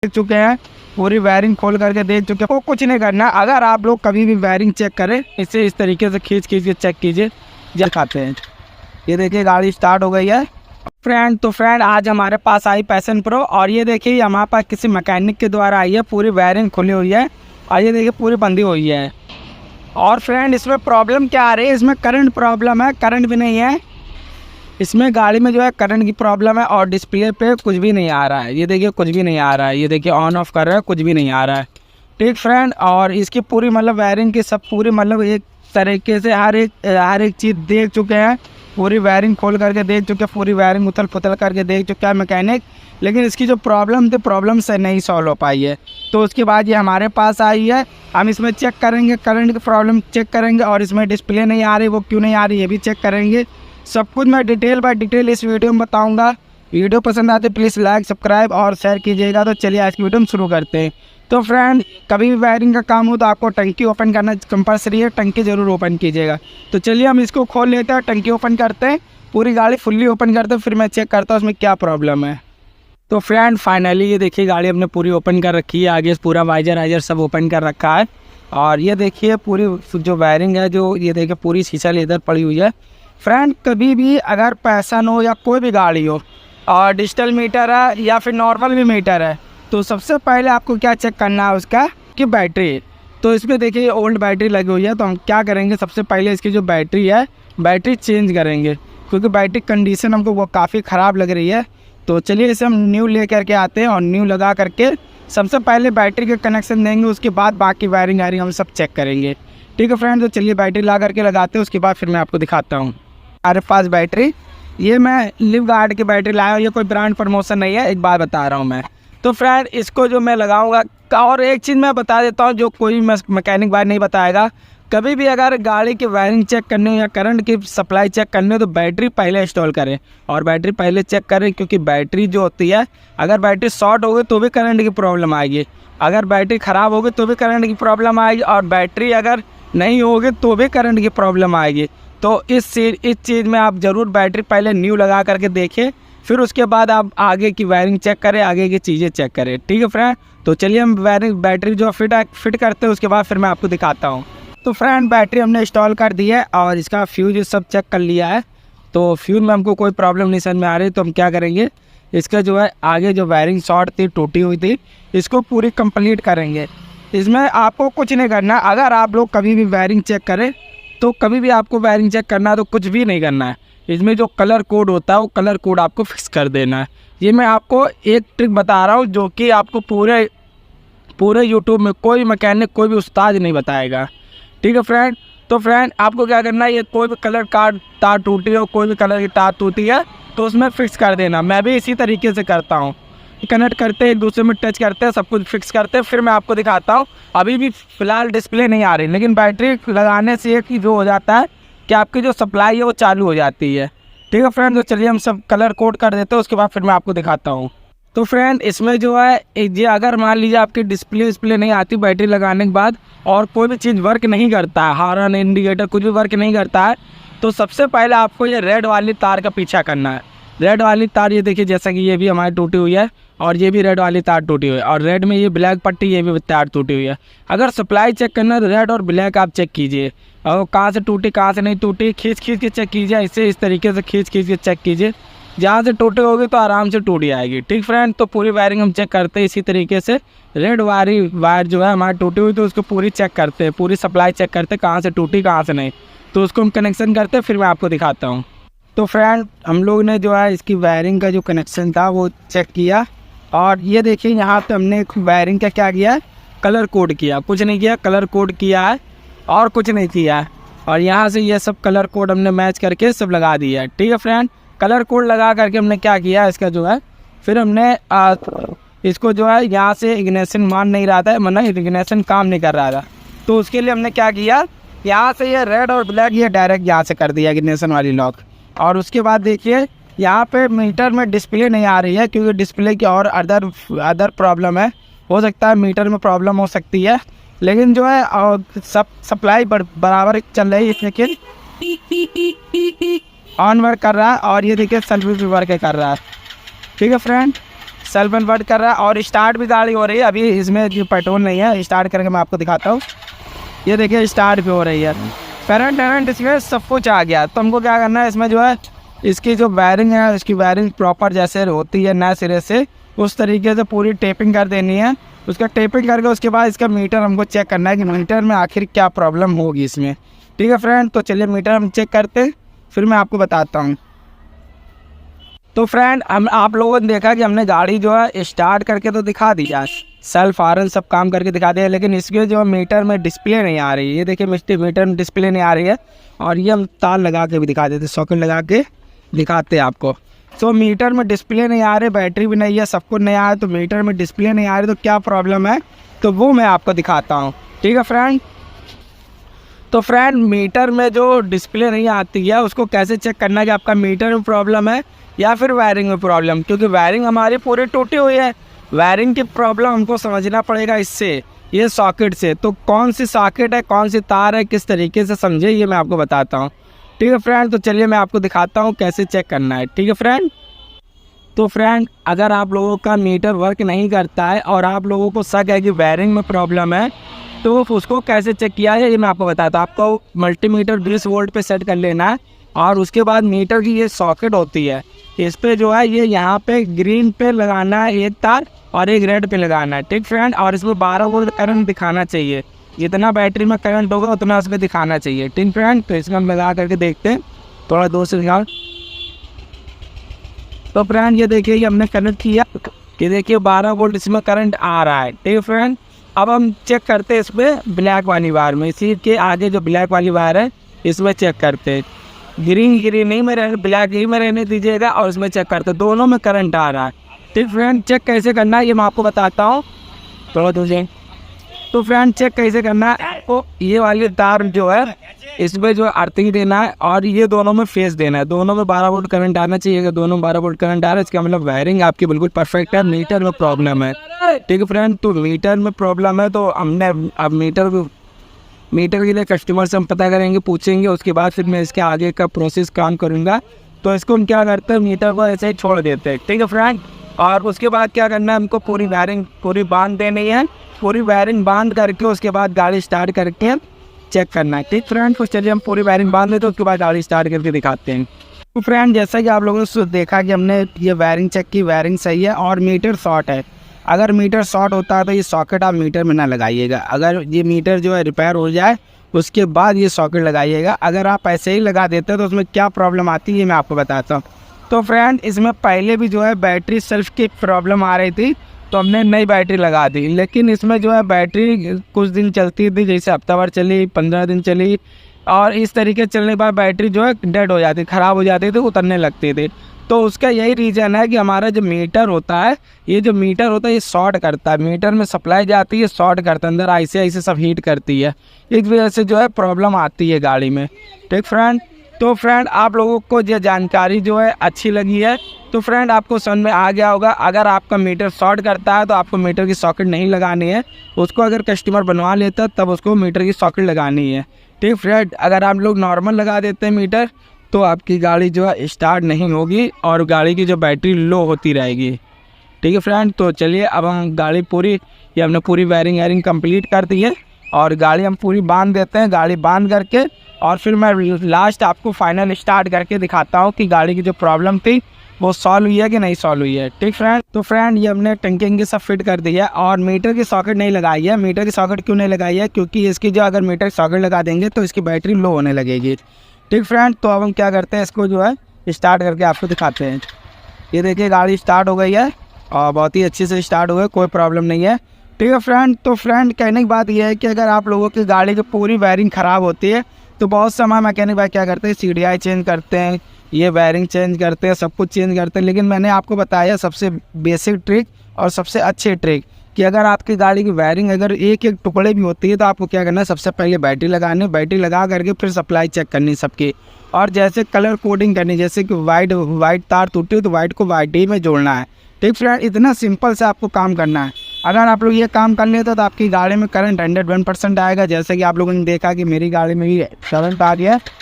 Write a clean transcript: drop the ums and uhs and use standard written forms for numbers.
देख चुके हैं, पूरी वायरिंग खोल करके देख चुके हैं। वो कुछ नहीं करना। अगर आप लोग कभी भी वायरिंग चेक करें, इसे इस तरीके से खींच के चेक कीजिए। दिखाते हैं, ये देखिए गाड़ी स्टार्ट हो गई है फ्रेंड। आज हमारे पास आई पैशन प्रो, और ये देखिए हमारे पास किसी मैकेनिक के द्वारा आई है। पूरी वायरिंग खुली हुई है और ये देखिए पूरी बंदी हुई है। और फ्रेंड इसमें प्रॉब्लम क्या आ रही है, इसमें करंट प्रॉब्लम है। करंट भी नहीं है इसमें, गाड़ी में जो है करंट की प्रॉब्लम है। और डिस्प्ले पे कुछ भी नहीं आ रहा है, ये देखिए कुछ भी नहीं आ रहा है। ये देखिए ऑन ऑफ कर रहा है, कुछ भी नहीं आ रहा है। ठीक फ्रेंड, और इसकी पूरी मतलब वायरिंग की सब पूरी मतलब एक तरीके से हर एक चीज़ देख चुके हैं। पूरी वायरिंग खोल करके देख चुके हैं, पूरी वायरिंग उथल पुथल करके देख चुका है मैकेनिक। लेकिन इसकी जो प्रॉब्लम थी, प्रॉब्लम से नहीं सॉल्व हो पाई है। तो उसके बाद ये हमारे पास आई है। हम इसमें चेक करेंगे, करंट की प्रॉब्लम चेक करेंगे, और इसमें डिस्प्ले नहीं आ रही, वो क्यों नहीं आ रही ये भी चेक करेंगे। सब कुछ मैं डिटेल बाय डिटेल इस वीडियो में बताऊंगा। वीडियो पसंद आते प्लीज़ लाइक सब्सक्राइब और शेयर कीजिएगा। तो चलिए आज की वीडियो हम शुरू करते हैं। तो फ्रेंड कभी भी वायरिंग का काम हो तो आपको टंकी ओपन करना कंपलसरी है, टंकी ज़रूर ओपन कीजिएगा। तो चलिए हम इसको खोल लेते हैं, टंकी ओपन करते हैं, पूरी गाड़ी फुल्ली ओपन करते हैं, फिर मैं चेक करता हूँ उसमें क्या प्रॉब्लम है। तो फ्रेंड फाइनली ये देखिए गाड़ी हमने पूरी ओपन कर रखी है। आगे पूरा वाइजर सब ओपन कर रखा है। और ये देखिए पूरी जो वायरिंग है, जो ये देखिए पूरी शीशा लेदर पड़ी हुई है। फ्रेंड कभी भी अगर पैशन हो या कोई भी गाड़ी हो और डिजिटल मीटर है या फिर नॉर्मल भी मीटर है, तो सबसे पहले आपको क्या चेक करना है उसका कि बैटरी। तो इसमें देखिए ओल्ड बैटरी लगी हुई है। तो हम क्या करेंगे, सबसे पहले इसकी जो बैटरी है बैटरी चेंज करेंगे, क्योंकि बैटरी कंडीशन हमको वो काफ़ी ख़राब लग रही है। तो चलिए इसे हम न्यू ले करके आते हैं और न्यू लगा करके सबसे पहले बैटरी के कनेक्शन देंगे, उसके बाद बाकी वायरिंग हम सब चेक करेंगे। ठीक है फ्रेंड, तो चलिए बैटरी ला करके लगाते हैं, उसके बाद फिर मैं आपको दिखाता हूँ। हमारे पास बैटरी, ये मैं लिव गार्ड की बैटरी लाया हूँ। ये कोई ब्रांड प्रमोशन नहीं है, एक बात बता रहा हूँ मैं। तो फ्रेंड इसको जो मैं लगाऊंगा, और एक चीज़ मैं बता देता हूँ जो कोई मैकेनिक भाई नहीं बताएगा। कभी भी अगर गाड़ी की वायरिंग चेक करनी हो या करंट की सप्लाई चेक करनी हो तो बैटरी पहले इंस्टॉल करें और बैटरी पहले चेक करें। क्योंकि बैटरी जो होती है, अगर बैटरी शॉर्ट होगी तो भी करंट की प्रॉब्लम आएगी, अगर बैटरी ख़राब होगी तो भी करंट की प्रॉब्लम आएगी, और बैटरी अगर नहीं होगी तो भी करंट की प्रॉब्लम आएगी। तो इस चीज़ में आप ज़रूर बैटरी पहले न्यू लगा करके देखें, फिर उसके बाद आप आगे की वायरिंग चेक करें, आगे की चीज़ें चेक करें। ठीक है फ्रेंड, तो चलिए हम बैटरी जो फिट करते हैं उसके बाद फिर मैं आपको दिखाता हूँ। तो फ्रेंड बैटरी हमने इंस्टॉल कर दी है और इसका फ्यूज सब चेक कर लिया है। तो फ्यूज में हमको कोई प्रॉब्लम नहीं समझ में आ रही। तो हम क्या करेंगे, इसका जो है आगे जो वायरिंग शॉर्ट थी, टूटी हुई थी, इसको पूरी कंप्लीट करेंगे। इसमें आपको कुछ नहीं करना। अगर आप लोग कभी भी वायरिंग चेक करें तो कभी भी आपको वायरिंग चेक करना है तो कुछ भी नहीं करना है। इसमें जो कलर कोड होता है वो कलर कोड आपको फिक्स कर देना है। ये मैं आपको एक ट्रिक बता रहा हूँ जो कि आपको पूरे यूट्यूब में कोई मैकेनिक, कोई भी उस्ताद नहीं बताएगा। ठीक है फ्रेंड, तो फ्रेंड आपको क्या करना है, ये कोई भी कलर का तार टूटी हो, कोई भी कलर की तार टूटी है तो उसमें फिक्स कर देना। मैं भी इसी तरीके से करता हूँ, कनेक्ट करते हैं, एक दूसरे में टच करते हैं, सब कुछ फिक्स करते हैं, फिर मैं आपको दिखाता हूँ। अभी भी फ़िलहाल डिस्प्ले नहीं आ रही, लेकिन बैटरी लगाने से एक ही जो हो जाता है कि आपकी जो सप्लाई है वो चालू हो जाती है। ठीक है फ्रेंड, तो चलिए हम सब कलर कोड कर देते हैं, उसके बाद फिर मैं आपको दिखाता हूँ। तो फ्रेंड इसमें जो है ये अगर मान लीजिए आपकी डिस्प्ले नहीं आती बैटरी लगाने के बाद और कोई भी चीज़ वर्क नहीं करता है, हॉर्न इंडिकेटर कुछ भी वर्क नहीं करता है, तो सबसे पहले आपको ये रेड वाली तार का पीछा करना है। रेड वाली तार ये देखिए, जैसा कि ये भी हमारी टूटी हुई है और ये भी रेड वाली तार टूटी हुई है, और रेड में ये ब्लैक पट्टी, ये भी तार टूटी हुई है। अगर सप्लाई चेक करना है तो रेड और ब्लैक आप चेक कीजिए, और कहाँ से टूटी कहाँ से नहीं टूटी खींच के चेक कीजिए। इस तरीके से खींच के चेक कीजिए, जहाँ से टूटी होगी तो आराम से टूट जाएगी। ठीक फ्रेंड, तो पूरी वायरिंग हम चेक करते हैं इसी तरीके से। रेड वायर जो है हमारी टूटी हुई तो उसको पूरी चेक करते हैं, पूरी सप्लाई चेक करते हैं कहाँ से टूटी कहाँ से नहीं, तो उसको हम कनेक्शन करते हैं, फिर मैं आपको दिखाता हूँ। तो फ्रेंड हम लोग ने जो है इसकी वायरिंग का जो कनेक्शन था वो चेक किया, और ये देखिए यहाँ पे हमने वायरिंग का क्या किया, कलर कोड किया, कुछ नहीं किया, कलर कोड किया है और कुछ नहीं किया है। और यहाँ से ये सब कलर कोड हमने मैच करके सब लगा दिया है। ठीक है फ्रेंड, कलर कोड लगा करके हमने क्या किया, इसका जो है फिर हमने इसको जो है यहाँ से इग्निशन मान नहीं रहा था, मतलब इग्निशन काम नहीं कर रहा था, तो उसके लिए हमने क्या किया, यहाँ से ये रेड और ब्लैक ये डायरेक्ट यहाँ से कर दिया इग्निशन वाली लॉक। और उसके बाद देखिए यहाँ पे मीटर में डिस्प्ले नहीं आ रही है, क्योंकि डिस्प्ले की और अदर प्रॉब्लम है, हो सकता है मीटर में प्रॉब्लम हो सकती है। लेकिन जो है सब सप्लाई बराबर चल रही है, लेकिन ऑन वर्क कर रहा है, और ये देखिए सर्विस भी वर्क कर रहा है। ठीक है फ्रेंड, सेल्फ वर्क कर रहा है और स्टार्ट भी गाड़ी हो रही है। अभी इसमें जो पेट्रोल नहीं है, स्टार्ट करके मैं आपको दिखाता हूँ। ये देखिए स्टार्ट भी हो रही है, करंट इसमें सब कुछ आ गया। तो हमको क्या करना है, इसमें जो है इसकी जो वायरिंग है, इसकी वायरिंग प्रॉपर जैसे होती है नए सिरे से उस तरीके से पूरी टेपिंग कर देनी है। उसका टेपिंग करके उसके बाद इसका मीटर हमको चेक करना है कि मीटर में आखिर क्या प्रॉब्लम होगी इसमें। ठीक है फ्रेंड, तो चलिए मीटर हम चेक करते हैं, फिर मैं आपको बताता हूँ। तो फ्रेंड हम आप लोगों ने देखा कि हमने गाड़ी जो है स्टार्ट करके तो दिखा दी यार, सेल्फ आरन सब काम करके दिखा दिया, लेकिन इसके जो मीटर में डिस्प्ले नहीं आ रही है। ये देखिए मीटर में डिस्प्ले नहीं आ रही है। और ये हम तार लगा के भी दिखा देते, सॉकेट लगा के दिखाते हैं आपको। तो मीटर में डिस्प्ले नहीं आ रही, बैटरी भी नहीं है, सब कुछ नहीं आ रहा है, तो मीटर में डिस्प्ले नहीं आ रही तो क्या प्रॉब्लम है, तो वो मैं आपको दिखाता हूँ। ठीक है फ्रेंड, तो फ्रेंड मीटर में जो डिस्प्ले नहीं आती है उसको कैसे चेक करना है कि आपका मीटर में प्रॉब्लम है या फिर वायरिंग में प्रॉब्लम, क्योंकि वायरिंग हमारी पूरी टूटी हुई है। वायरिंग की प्रॉब्लम हमको समझना पड़ेगा इससे, ये सॉकेट से। तो कौन सी सॉकेट है, कौन सी तार है, किस तरीके से समझे, ये मैं आपको बताता हूँ। ठीक है फ्रेंड, तो चलिए मैं आपको दिखाता हूँ कैसे चेक करना है। ठीक है फ्रेंड, तो फ्रेंड अगर आप लोगों का मीटर वर्क नहीं करता है और आप लोगों को शक है कि वायरिंग में प्रॉब्लम है, तो उसको कैसे चेक किया है ये मैं आपको बताता हूँ। आपको मल्टीमीटर 20 वोल्ट पे सेट कर लेना है और उसके बाद मीटर की ये सॉकेट होती है, इस पे जो है ये यहाँ पे ग्रीन पे लगाना है एक तार और एक रेड पे लगाना है। ठीक फ्रेंड, और इसमें 12 वोल्ट करंट दिखाना चाहिए, जितना बैटरी में करंट होगा उतना उसमें दिखाना चाहिए। ठीक फ्रेंड, तो इसमें हम लगा करके देखते हैं, थोड़ा दूर से दिखाओ। तो फ्रेंड ये देखिए ये हमने कनेक्ट किया, ये देखिए 12 वोल्ट इसमें करंट आ रहा है। ठीक है फ्रेंड, अब हम चेक करते हैं इसमें ब्लैक वाली वायर में, इसी के आगे जो ब्लैक वाली वायर है इसमें चेक करते हैं। ग्रीन नहीं में रहने, ब्लैक ही में रहने दीजिएगा और इसमें चेक करते हैं, दोनों में करंट आ रहा है। ठीक फ्रेंड, चेक कैसे करना है ये मैं आपको बताता हूँ, थोड़ा दूसरे। तो फ्रेंड चेक कैसे करना है, तो ये वाली तार जो है इसमें जो अर्थिंग देना है और ये दोनों में फेस देना है, दोनों में 12 वोल्ट करंट आना चाहिए। अगर दोनों 12 वोल्ट करंट आ रहा है इसका मतलब वायरिंग आपकी बिल्कुल परफेक्ट है, मीटर में प्रॉब्लम है। ठीक है फ्रेंड, तो मीटर में प्रॉब्लम है तो हमने अब मीटर के लिए कस्टमर से हम पता करेंगे, पूछेंगे, उसके बाद फिर मैं इसके आगे का प्रोसेस काम करूँगा। तो इसको हम क्या करते हैं, मीटर को ऐसे ही छोड़ देते हैं। ठीक है फ्रेंड, और उसके बाद क्या करना है, हमको पूरी वायरिंग पूरी बांध देनी है, पूरी वायरिंग बांध करके उसके बाद गाड़ी स्टार्ट करके चेक करना है। ठीक फ्रेंड, तो चलिए हम पूरी वायरिंग बांध लेते हैं, उसके बाद गाड़ी स्टार्ट करके दिखाते हैं। तो फ्रेंड जैसा कि आप लोगों ने देखा कि हमने ये वायरिंग चेक की, वायरिंग सही है और मीटर शॉर्ट है। अगर मीटर शॉर्ट होता है तो ये सॉकेट आप मीटर में ना लगाइएगा, अगर ये मीटर जो है रिपेयर हो जाए उसके बाद ये सॉकेट लगाइएगा। अगर आप ऐसे ही लगा देते हैं तो उसमें क्या प्रॉब्लम आती है ये मैं आपको बताता हूँ। तो फ्रेंड इसमें पहले भी जो है बैटरी सेल्फ की प्रॉब्लम आ रही थी तो हमने नई बैटरी लगा दी, लेकिन इसमें जो है बैटरी कुछ दिन चलती थी, जैसे हफ्ता भर चली, 15 दिन चली, और इस तरीके चलने के बाद बैटरी जो है डेड हो जाती, ख़राब हो जाती थी, उतरने लगती थी। तो उसका यही रीज़न है कि हमारा जो मीटर होता है, ये जो मीटर होता है ये शॉर्ट करता है, मीटर में सप्लाई जाती है शॉर्ट करता है, अंदर ऐसे सब हीट करती है, इस वजह से जो है प्रॉब्लम आती है गाड़ी में। ठीक फ्रेंड, तो फ्रेंड आप लोगों को ये जानकारी जो है अच्छी लगी है तो फ्रेंड आपको समझ में आ गया होगा। अगर आपका मीटर शॉर्ट करता है तो आपको मीटर की सॉकेट नहीं लगानी है, उसको अगर कस्टमर बनवा लेता तब उसको मीटर की सॉकेट लगानी है। ठीक फ्रेंड, अगर आप लोग नॉर्मल लगा देते हैं मीटर तो आपकी गाड़ी जो है स्टार्ट नहीं होगी और गाड़ी की जो बैटरी लो होती रहेगी। ठीक है फ्रेंड, तो चलिए अब हम गाड़ी पूरी, ये हमने पूरी वायरिंग कंप्लीट कर दी है और गाड़ी हम पूरी बांध देते हैं। गाड़ी बांध करके और फिर मैं लास्ट आपको फाइनल स्टार्ट करके दिखाता हूँ कि गाड़ी की जो प्रॉब्लम थी वो सॉल्व हुई है कि नहीं सॉल्व हुई है। ठीक फ्रेंड, तो फ्रेंड ये हमने टंकी सब फिट कर दी है और मीटर की सॉकेट नहीं लगाई है। मीटर की सॉकेट क्यों नहीं लगाई है, क्योंकि इसकी जो अगर मीटर की सॉकेट लगा देंगे तो इसकी बैटरी लो होने लगेगी। ठीक फ्रेंड, तो अब हम क्या करते हैं, इसको जो है स्टार्ट करके आपको दिखाते हैं। ये देखिए गाड़ी स्टार्ट हो गई है और बहुत ही अच्छे से स्टार्ट हो गई, कोई प्रॉब्लम नहीं है। ठीक है फ्रेंड, तो फ्रेंड कहने की बात यह है कि अगर आप लोगों की गाड़ी की पूरी वायरिंग ख़राब होती है तो बहुत समय मैकेनिक भाई क्या करते हैं, CDI चेंज करते हैं, ये वायरिंग चेंज करते हैं, सब कुछ चेंज करते हैं। लेकिन मैंने आपको बताया सबसे बेसिक ट्रिक और सबसे अच्छी ट्रिक कि अगर आपकी गाड़ी की वायरिंग अगर एक एक टुकड़े भी होती है तो आपको क्या करना है, सबसे पहले बैटरी लगानी, बैटरी लगा करके फिर सप्लाई चेक करनी सबकी, और जैसे कलर कोडिंग करनी, जैसे कि वाइट तार टूटी हो तो वाइट को वाइट ही में जोड़ना है। ठीक फ्रेंड, इतना सिंपल से आपको काम करना है। अगर आप लोग ये काम कर लेते तो आपकी गाड़ी में करंट 101% आएगा। जैसे कि आप लोगों ने देखा कि मेरी गाड़ी में भी करंट आ रही है